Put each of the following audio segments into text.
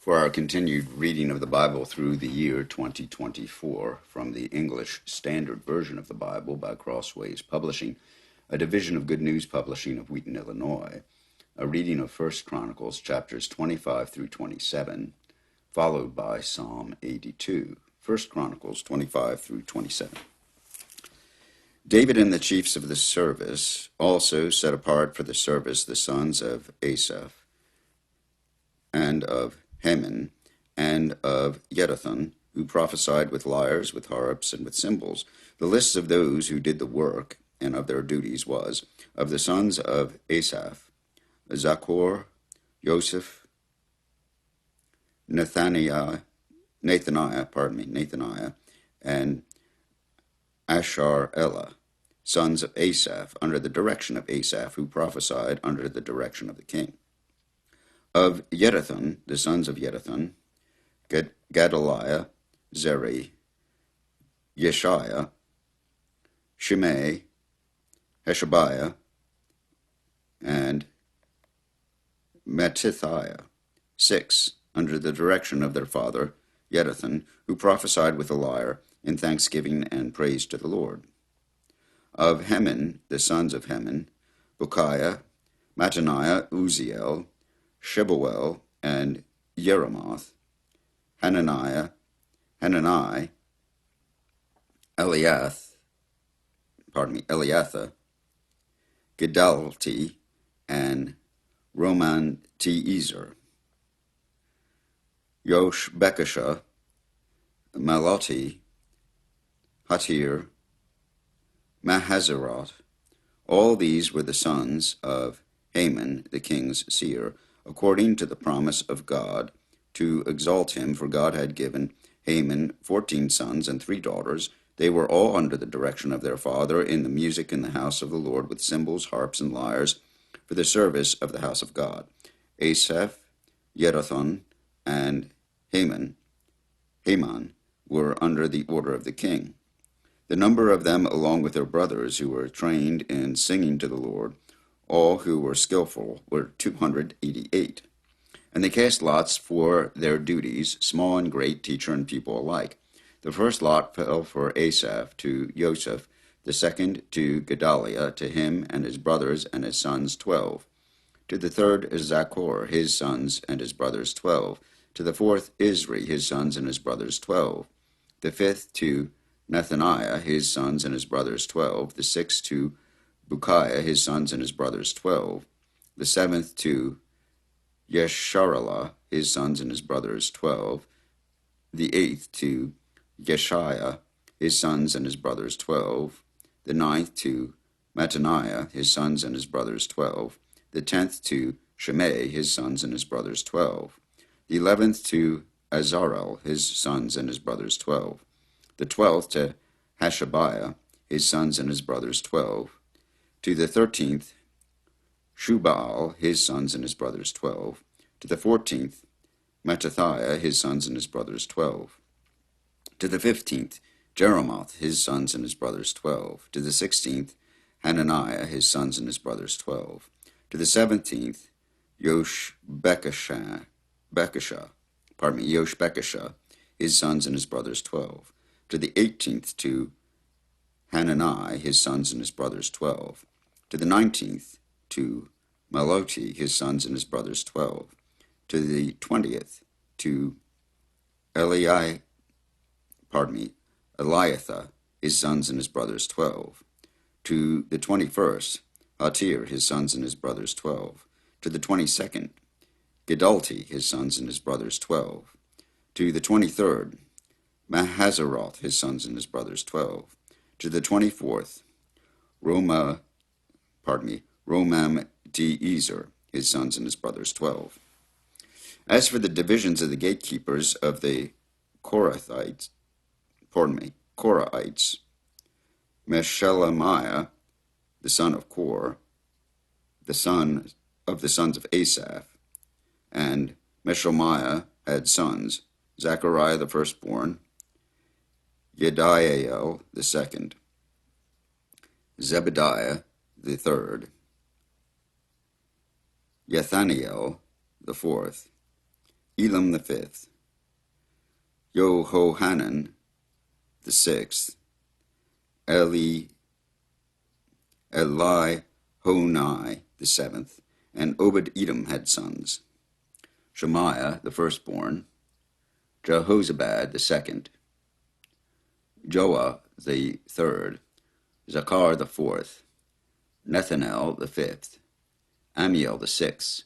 For our continued reading of the Bible through the year 2024 from the English Standard Version of the Bible by Crossways Publishing, a division of Good News Publishing of Wheaton, Illinois, a reading of 1 Chronicles chapters 25 through 27, followed by Psalm 82. 1 Chronicles 25 through 27. David and the chiefs of the service also set apart for the service the sons of Asaph and of Heman, and of Jeduthun, who prophesied with lyres, with harps, and with cymbals. The lists of those who did the work and of their duties was, of the sons of Asaph, Zachor, Joseph, Nathaniah, and Asher-elah, sons of Asaph, under the direction of Asaph, who prophesied under the direction of the king. Of Jeduthun, the sons of Jeduthun, Gedaliah, Zeri, Yeshaiah, Shimei, Hashabiah, and Mattithiah, 6, under the direction of their father, Jeduthun, who prophesied with a lyre in thanksgiving and praise to the Lord. Of Heman, the sons of Heman, Bukiah, Mattaniah, Uziel, Shebuel, and Jeremoth, Hanani, Eliatha, Gedalti, and Romantiezer, Yoshbekasha, Maloti, Hatir, Mahazerot. All these were the sons of Haman, the king's seer, according to the promise of God, to exalt him, for God had given Haman 14 sons and 3 daughters. They were all under the direction of their father in the music in the house of the Lord, with cymbals, harps, and lyres, for the service of the house of God. Asaph, Jeduthun, and Haman were under the order of the king. The number of them, along with their brothers who were trained in singing to the Lord, all who were skillful, were 288. And they cast lots for their duties, small and great, teacher and pupil alike. The first lot fell for Asaph to Joseph, the second to Gedaliah, to him and his brothers and his sons 12. To the third Zachor, his sons and his brothers 12. To the fourth Isri, his sons and his brothers 12. The fifth to Nethaniah, his sons and his brothers 12. The sixth to Bukiah, his sons and his brothers 12. The seventh to Yesharallah, his sons and his brothers 12. The eighth to Yeshaiah, his sons and his brothers 12. The ninth to Mattaniah, his sons and his brothers 12. The 10th to Shimei, his sons and his brothers 12. The 11th to Azarel, his sons and his brothers 12. The 12th to Hashabiah, his sons and his brothers 12. To the 13th, Shubal, his sons and his brothers 12. To the 14th, Mattithiah, his sons and his brothers 12. To the 15th, Jeremoth, his sons and his brothers 12. To the 16th, Hananiah, his sons and his brothers 12. To the 17th, Yoshbekasha, his sons and his brothers 12. To the 18th, to Hanani, his sons and his brothers 12. To the 19th, to Maloti, his sons and his brothers 12. To the 20th, to Eliatha, his sons and his brothers 12. To the 21st, Hatir, his sons and his brothers 12. To the 22nd, Gedalti, his sons and his brothers 12. To the 23rd, Mahazerot, his sons and his brothers 12. To the 24th, Romamtiezer, his sons and his brothers 12. As for the divisions of the gatekeepers of the Korahites, Meshelemiah, the son of Kor, the son of the sons of Asaph, and Meshelemiah had sons, Zechariah the firstborn, Yediael the second, Zebediah the third, Yethaniel the fourth, Elam the fifth, Jehohanan the sixth, Elihonai the seventh, and Obed-Edom had sons: Shemaiah the firstborn, Jehozabad the second, Joah the third, Zachar the fourth, Nethanel the fifth, Amiel the sixth,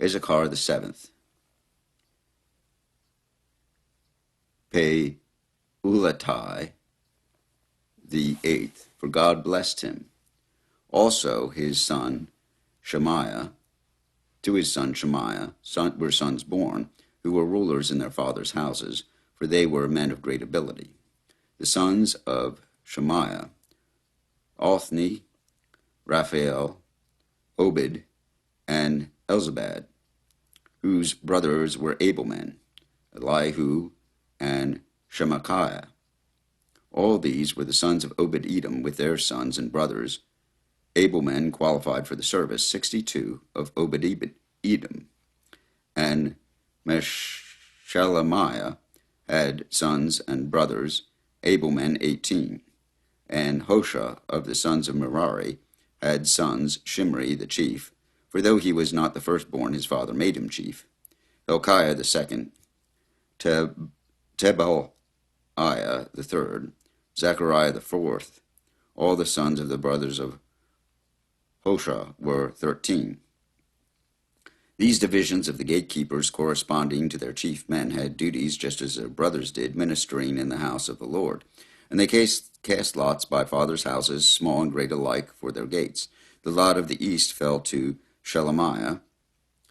Issachar the seventh, Peulatai the eighth, for God blessed him. Also his son Shemaiah, to his son Shemaiah were sons born, who were rulers in their fathers' houses, for they were men of great ability. The sons of Shemaiah: Othni, Raphael, Obed, and Elzabad, whose brothers were able men, Elihu and Shemachiah. All these were the sons of Obed-Edom with their sons and brothers, able men qualified for the service, 62 of Obed-Edom. And Meshelemiah had sons and brothers, able men, 18. And Hosha of the sons of Merari had sons, Shimri the chief, for though he was not the firstborn, his father made him chief, Hilkiah the second, Tebaliah the third, Zechariah the fourth. All the sons of the brothers of Hosha were 13. These divisions of the gatekeepers, corresponding to their chief men, had duties just as their brothers did, ministering in the house of the Lord. And they cast lots by fathers' houses, small and great alike, for their gates. The lot of the east fell to Shelemiah.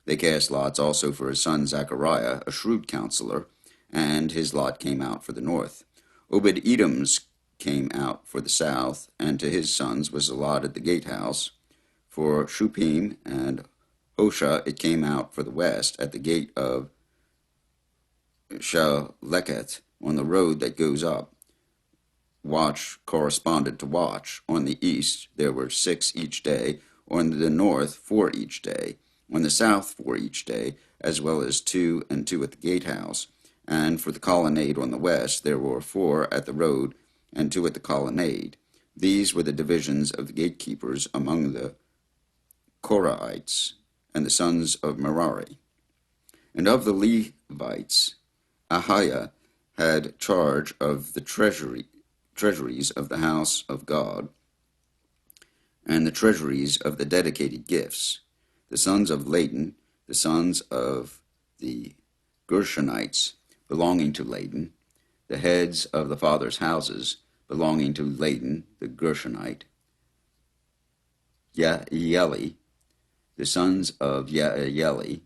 They cast lots also for his son Zechariah, a shrewd counselor, and his lot came out for the north. Obed-Edom's came out for the south, and to his sons was allotted the gatehouse. For Shuppim and Hosha it came out for the west, at the gate of Shaleket, on the road that goes up. Watch corresponded to watch. On the east there were 6 each day, on the north 4 each day, on the south 4 each day, as well as 2 and 2 at the gatehouse. And for the colonnade on the west there were 4 at the road, and 2 at the colonnade. These were the divisions of the gatekeepers among the Korahites and the sons of Merari. And of the Levites, Ahiah had charge of the treasuries of the house of God, and the treasuries of the dedicated gifts. The sons of Laden, the sons of the Gershonites, belonging to Laden, the heads of the fathers' houses, belonging to Laden the Gershonite, Yaeli, the sons of Yaeli,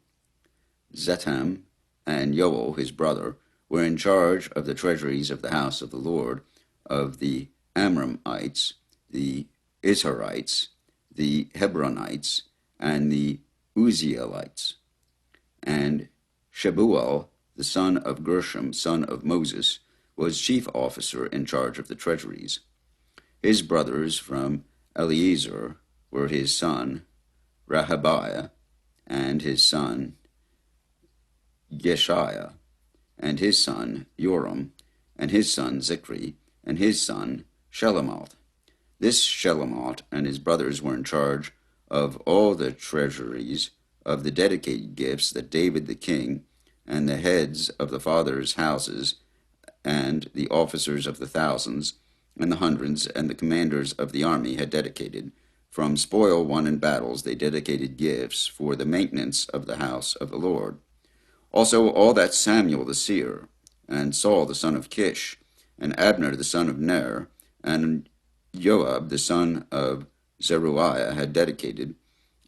Zetam, and Joel his brother, were in charge of the treasuries of the house of the Lord, of the Amramites, the Izharites, the Hebronites, and the Uzzielites. And Shebuel, the son of Gershom, son of Moses, was chief officer in charge of the treasuries. His brothers from Eliezer were his son Rehabiah, and his son Yeshaiah, and his son Joram, and his son Zichri, and his son Shelomoth. This Shelomoth and his brothers were in charge of all the treasuries of the dedicated gifts that David the king, and the heads of the fathers' houses, and the officers of the thousands, and the hundreds, and the commanders of the army had dedicated. From spoil won in battles they dedicated gifts for the maintenance of the house of the Lord. Also all that Samuel the seer, and Saul the son of Kish, and Abner the son of Ner, and Joab the son of Zeruiah had dedicated.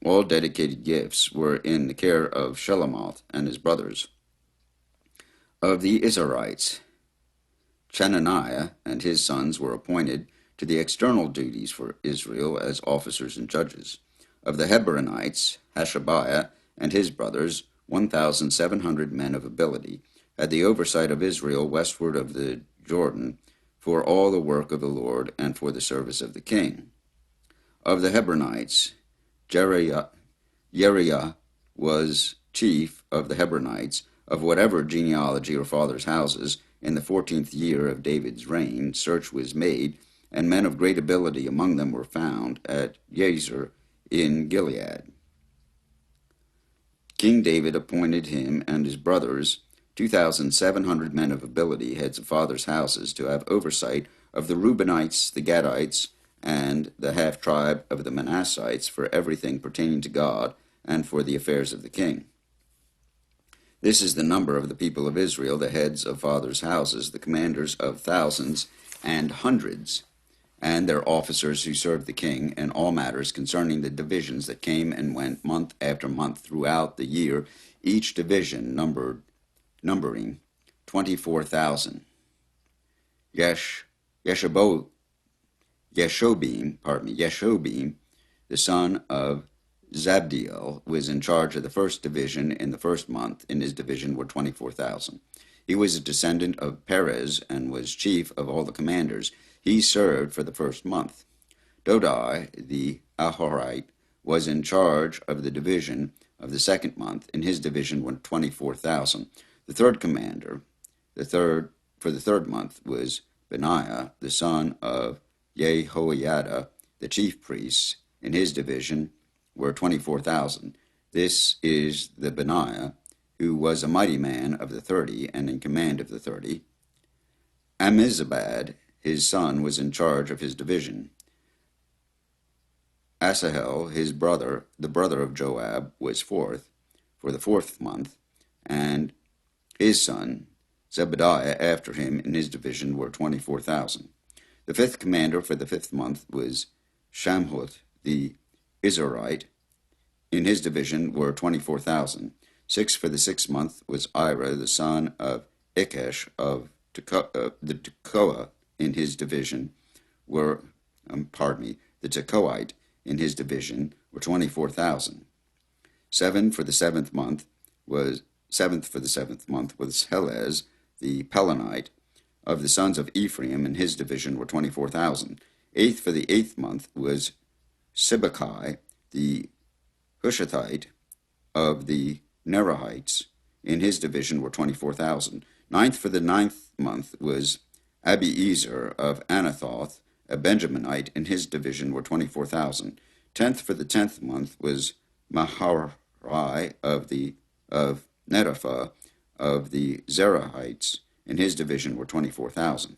All dedicated gifts were in the care of Shelomoth and his brothers. Of the Izharites, Chenaniah and his sons were appointed to the external duties for Israel as officers and judges. Of the Hebronites, Hashabiah and his brothers, 1,700 men of ability, had the oversight of Israel westward of the Jordan for all the work of the Lord and for the service of the king. Of the Hebronites, Jeriah was chief of the Hebronites, Of whatever genealogy or fathers' houses, in the 14th year of David's reign, search was made, and men of great ability among them were found at Jazer in Gilead. King David appointed him and his brothers, 2,700 men of ability, heads of fathers' houses, to have oversight of the Reubenites, the Gadites, and the half-tribe of the Manassites for everything pertaining to God and for the affairs of the king. This is the number of the people of Israel, the heads of fathers' houses, the commanders of thousands and hundreds, and their officers who served the king in all matters concerning the divisions that came and went month after month throughout the year, each division numbering 24,000. Yeshobim, the son of Zabdiel, was in charge of the first division in the first month. In his division were 24,000. He was a descendant of Perez and was chief of all the commanders. He served for the first month. Dodai, the Ahorite, was in charge of the division of the second month. In his division were 24,000. The third commander, for the third month, was Benaiah, the son of Jehoiada, the chief priest. In his division were 24,000. This is the Benaiah, who was a mighty man of the 30 and in command of the 30. Ammizabad, his son, was in charge of his division. Asahel, his brother, the brother of Joab, was fourth for the fourth month, and his son Zebediah after him in his division were 24,000. The fifth commander for the fifth month was Shamhut the Izarite. In his division were 24,000. Sixth for the sixth month was Ira, the son of Ikesh of the Tekoa. In his division were, the Tekoite in his division were 24,000. Seventh for the seventh month was Helez, the Pelonite, of the sons of Ephraim. In his division were 24,000. Eighth for the eighth month was Sibbecai, the Hushathite, of the Nerahites. In his division were 24,000. Ninth for the ninth month was Abiezer of Anathoth, a Benjaminite. In his division were 24,000. Tenth for the 10th month was Maharai of Netopha of the Zerahites. In his division were 24,000.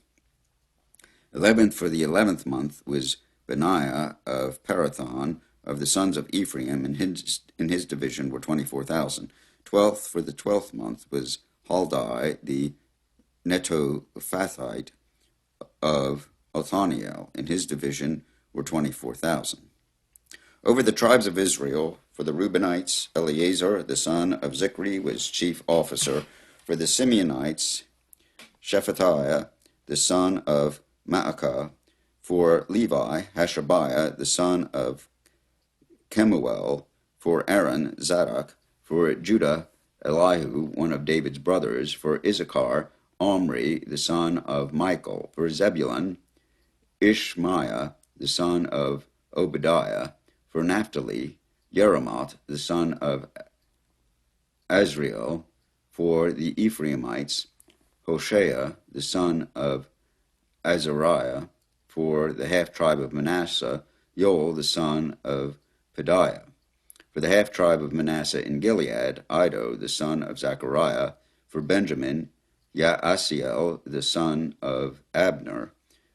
11th for the 11th month was Benaiah of Parathon of the sons of Ephraim. In his division were 24,000. 12th for the 12th month was Haldai the Netophathite of Othniel. In his division were 24,000. Over the tribes of Israel, for the Reubenites, Eleazar the son of Zichri was chief officer. For the Simeonites, Shephatiah the son of Maacah. For Levi, Hashabiah the son of Kemuel. For Aaron, Zadok. For Judah, Elihu, one of David's brothers. For Issachar, Omri the son of Michael. For Zebulun, Ishmaiah the son of Obadiah. For Naphtali, Yeremoth the son of Azriel. For the Ephraimites, Hoshea the son of Azariah. For the half-tribe of Manasseh, Joel the son of Pedaiah. For the half-tribe of Manasseh in Gilead, Iddo the son of Zechariah. For Benjamin, Yaasiel the son of Abner.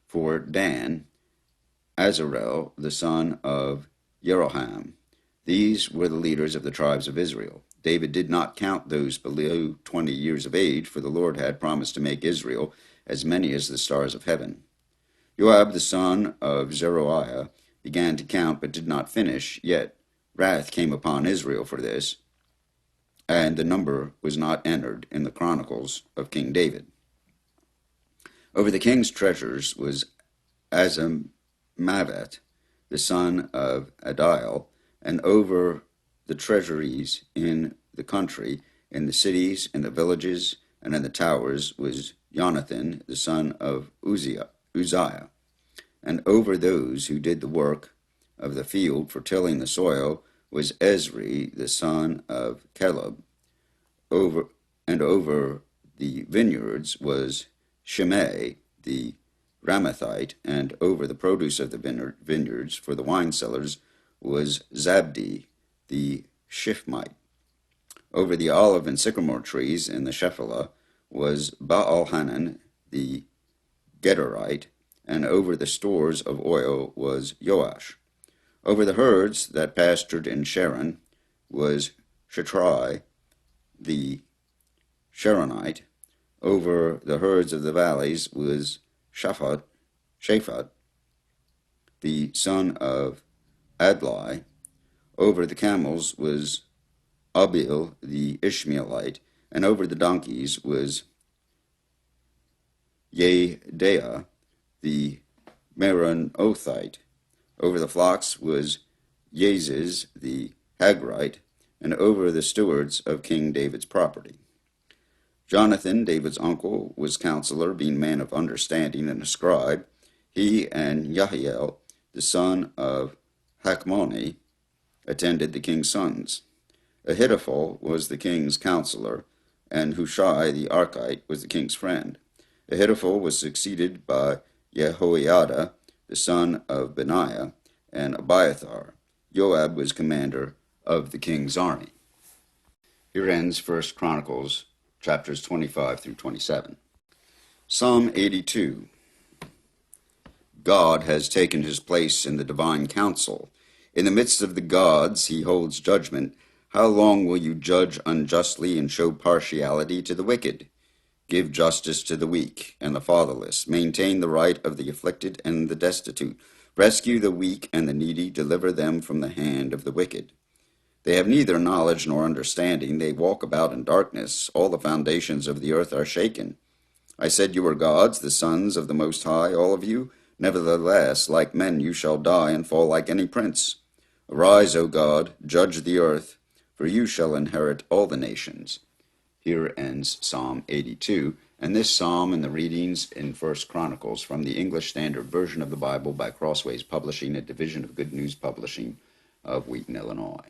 For Dan, Azarel the son of Jeroham. These were the leaders of the tribes of Israel. David did not count those below 20 years of age, for the Lord had promised to make Israel as many as the stars of heaven. Joab the son of Zeruiah began to count, but did not finish, yet wrath came upon Israel for this, and the number was not entered in the chronicles of King David. Over the king's treasures was Azamavet, the son of Adiel, and over the treasuries in the country, in the cities, in the villages, and in the towers was Jonathan, the son of Uzziah. And over those who did the work of the field for tilling the soil was Ezri, the son of Caleb. and over the vineyards was Shimei the Ramathite, and over the produce of the vineyards for the wine cellars was Zabdi the Shifmite. Over the olive and sycamore trees in the Shephelah was Baal-Hanan the Gederite, and over the stores of oil was Joash. Over the herds that pastured in Sharon was Shetrai the Sharonite. Over the herds of the valleys was Shaphat the son of Adlai. Over the camels was Abil the Ishmaelite, and over the donkeys was Yedeah the Meronothite. Over the flocks was Yaziz the Hagrite, and over the stewards of King David's property. Jonathan, David's uncle, was counselor, being a man of understanding and a scribe. He and Yahiel, the son of Hakmoni, attended the king's sons. Ahithophel was the king's counselor, and Hushai the Archite was the king's friend. Ahithophel was succeeded by Jehoiada, the son of Benaiah, and Abiathar. Joab was commander of the king's army. Here ends 1 Chronicles chapters 25 through 27. Psalm 82. God has taken his place in the divine council. In the midst of the gods he holds judgment. How long will you judge unjustly and show partiality to the wicked? Give justice to the weak and the fatherless. Maintain the right of the afflicted and the destitute. Rescue the weak and the needy. Deliver them from the hand of the wicked. They have neither knowledge nor understanding. They walk about in darkness. All the foundations of the earth are shaken. I said you were gods, the sons of the Most High, all of you. Nevertheless, like men you shall die and fall like any prince. Arise, O God, judge the earth, for you shall inherit all the nations. Here ends Psalm 82, and this psalm and the readings in 1 Chronicles from the English Standard Version of the Bible by Crossways Publishing, a division of Good News Publishing of Wheaton, Illinois.